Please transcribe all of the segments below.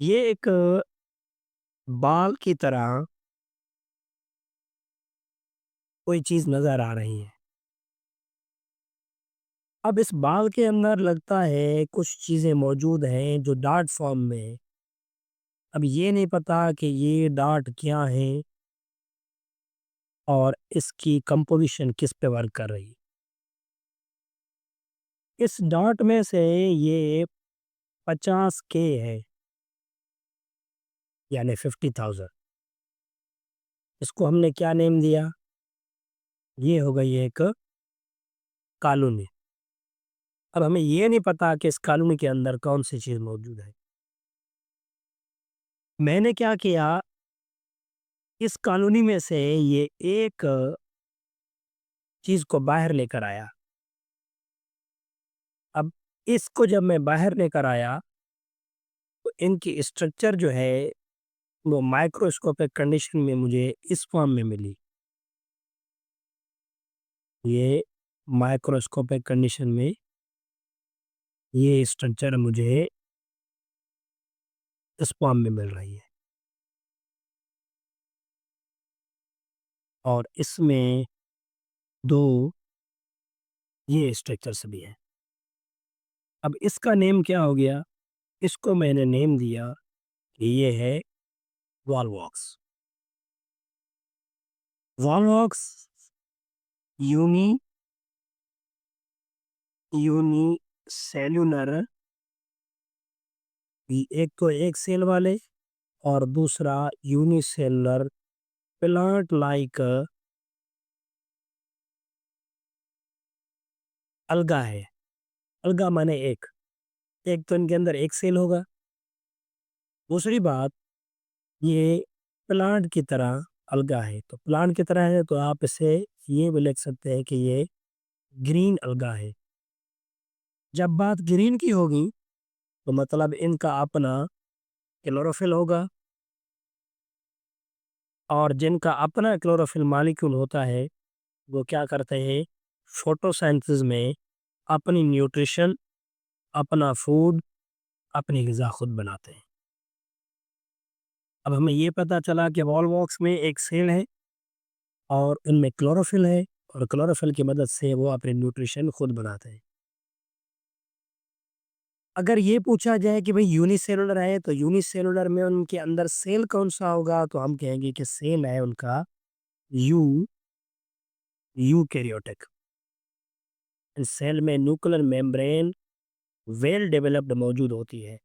ये एक बाल की तरह कोई चीज़ नज़र आ रही है। अब इस बाल के अंदर लगता है कुछ चीज़ें मौजूद हैं जो डार्ट फ़ॉर्म में है। अब ये नहीं पता कि ये डार्ट क्या है और इसकी कंपोज़िशन किस पे वर्क कर रही है। इस डार्ट में से ये 50 के है, यानी 50,000। इसको हमने क्या नेम दिया? ये हो गई एक कॉलोनी। अब हमें ये नहीं पता कि इस कॉलोनी के अंदर कौन-सी चीज़ मौजूद है। मैंने क्या किया, इस कॉलोनी में से ये एक चीज़ को बाहर लेकर आया। अब इसको जब मैं बाहर लेकर आया, तो इनकी स्ट्रक्चर जो है, वो माइक्रोस्कोपिक कंडीशन में मुझे इस फॉर्म में मिली। ये माइक्रोस्कोपिक कंडीशन में ये स्ट्रक्चर मुझे इस फॉर्म में मिल रही है और इसमें 2 ये स्ट्रक्चर्स भी हैं। अब इसका नेम क्या हो गया? इसको मैंने नेम दिया कि ये है वॉलवॉक्स। वॉलवॉक्स यूनी यूनिसेल्युलर, एक तो एक सेल वाले और दूसरा यूनिसेलुलर प्लांट लाइक अलगा है। अलगा माने एक तो इनके अंदर एक सेल होगा। दूसरी बात, ये प्लांट की तरह अलगा है, तो प्लांट की तरह है तो आप इसे ये भी लिख सकते हैं कि ये ग्रीन अलगा है। जब बात ग्रीन की होगी तो मतलब इनका अपना क्लोरोफिल होगा और जिनका अपना क्लोरोफिल मॉलिक्यूल होता है, वो क्या करते हैं, फोटोसिंथेसिस में अपनी न्यूट्रिशन, अपना फूड, अपनी ग़िज़ा खुद बनाते हैं। अब हमें ये पता चला कि वॉलवॉक्स में एक सेल है और उनमें क्लोरोफिल है और क्लोरोफिल की मदद से वो अपने न्यूट्रिशन खुद बनाते हैं। अगर ये पूछा जाए कि भाई यूनिसेलुलर है, तो यूनिसेलुलर में उनके अंदर सेल कौन-सा होगा? तो हम कहेंगे कि सेल है उनका यू यूकेरियोटिक। इस सेल में न्यूक्लियर मेम्ब्रेन वेल डेवलप्ड मौजूद होती है।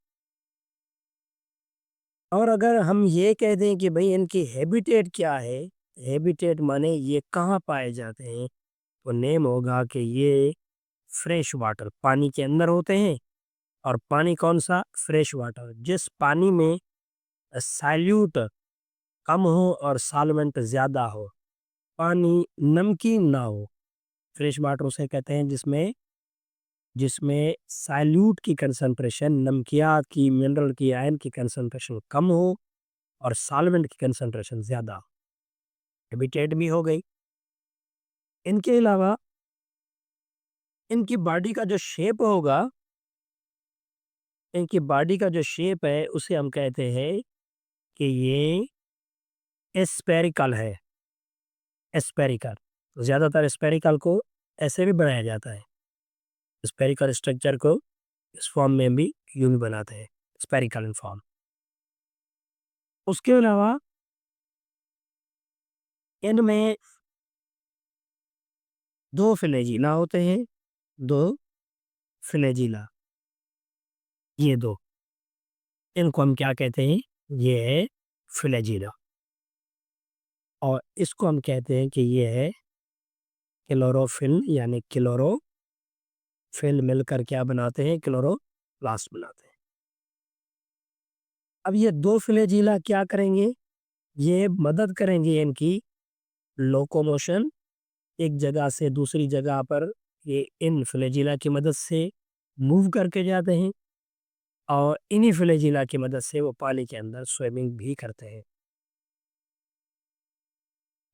और अगर हम ये कह दें कि भई इनकी हैबिटेट क्या है? हैबिटेट माने ये कहाँ पाए जाते हैं? तो नेम होगा कि ये फ्रेश वाटर, पानी के अंदर होते हैं। और पानी कौन-सा? Fresh water. जिस पानी में सॉल्यूट कम हो और सॉल्वेंट ज़्यादा हो, पानी नमकीन ना हो। फ्रेश वाटर उसे कहते हैं जिसमें जिसमें सॉल्यूट की कंसंट्रेशन, नमकियात की, मिनरल की, आयन की कंसंट्रेशन कम हो और सॉल्वेंट की कंसंट्रेशन ज़्यादा। हैबिटेट भी हो गई। इनके अलावा इनकी बॉडी का जो शेप होगा, इनकी बॉडी का जो शेप है उसे हम कहते हैं कि ये स्फेरिकल है। स्फेरिकल, तो ज़्यादातर स्फेरिकल को ऐसे भी बनाया जाता है। स्फेरिकल स्ट्रक्चर को इस फॉर्म में भी यूँ भी बनाते हैं, स्फेरिकल इन फॉर्म। उसके अलावा इनमें 2 फ्लैजिला होते हैं, 2 फ्लैजिला, ये 2, इनको हम क्या कहते हैं? ये है फ्लैजिला और इसको हम कहते हैं कि ये है क्लोरोफिल, यानी क्लोरोफिल मिलकर क्या बनाते हैं? क्लोरोप्लास्ट बनाते हैं। अब ये 2 फ्लैजिला क्या करेंगे? ये मदद करेंगे इनकी लोकोमोशन, एक जगह से दूसरी जगह पर ये इन फ्लैजिला की मदद से मूव करके जाते हैं और इन्हीं फ्लैजिला की मदद से वो पानी के अंदर स्विमिंग भी करते हैं।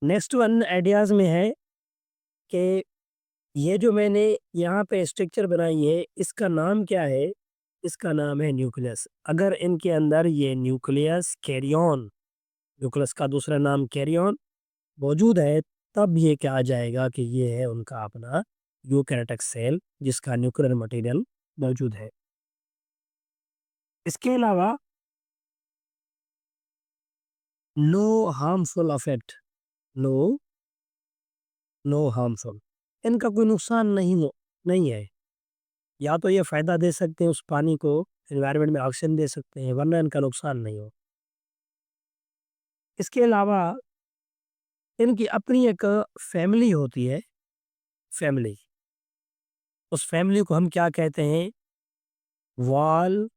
नेक्स्ट वन आइडियाज़ में है कि ये जो मैंने यहाँ पे स्ट्रक्चर बनाई है, इसका नाम क्या है? इसका नाम है न्यूक्लियस। अगर इनके अंदर ये न्यूक्लियस कैरियन, न्यूक्लियस का दूसरा नाम कैरियन मौजूद है, तब ये कहा जाएगा कि ये है उनका अपना यूकैरियोटिक सेल जिसका न्यूक्लियर मटेरियल मौजूद है। इसके अलावा no harmful effect, no no harmful, इनका कोई नुकसान नहीं है। या तो ये फायदा दे सकते हैं उस पानी को, एनवायरनमेंट में ऑक्सीजन दे सकते हैं, वरना इनका नुकसान नहीं हो। इसके अलावा इनकी अपनी एक फैमिली होती है, फैमिली, उस फैमिली को हम क्या कहते हैं, वॉल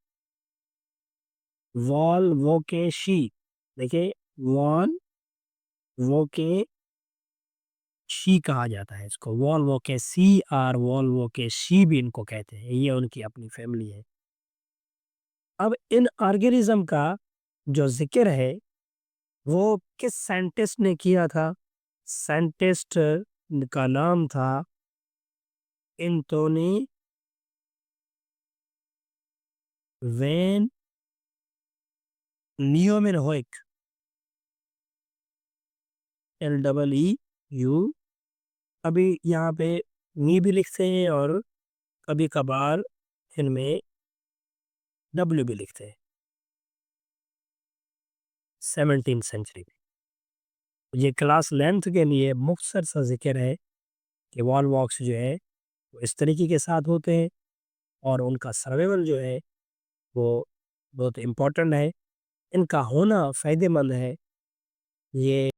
वॉल वोकेशी। देखिए, वॉल वोकेशी कहा जाता है इसको, वॉल वोकेशी और वॉल वोकेशी भी इनको कहते हैं, ये उनकी अपनी फैमिली है। अब इन ऑर्गेनिज्म का जो जिक्र है वो किस साइंटिस्ट ने किया था? साइंटिस्ट का नाम था एंटोनी वेन न्यूमेनहोइक, LEEU। अभी यहाँ पे नी भी लिखते हैं और कभी कभार इनमें W भी लिखते हैं। 17वीं सेंचुरी में ये क्लास लेंथ के लिए मुख्तसर सा जिक्र है कि वॉल वॉक्स जो है वो इस तरीके के साथ होते हैं और उनका सर्वाइवल जो है वो बहुत इम्पोर्टेंट है, इनका होना फ़ायदेमंद है। ये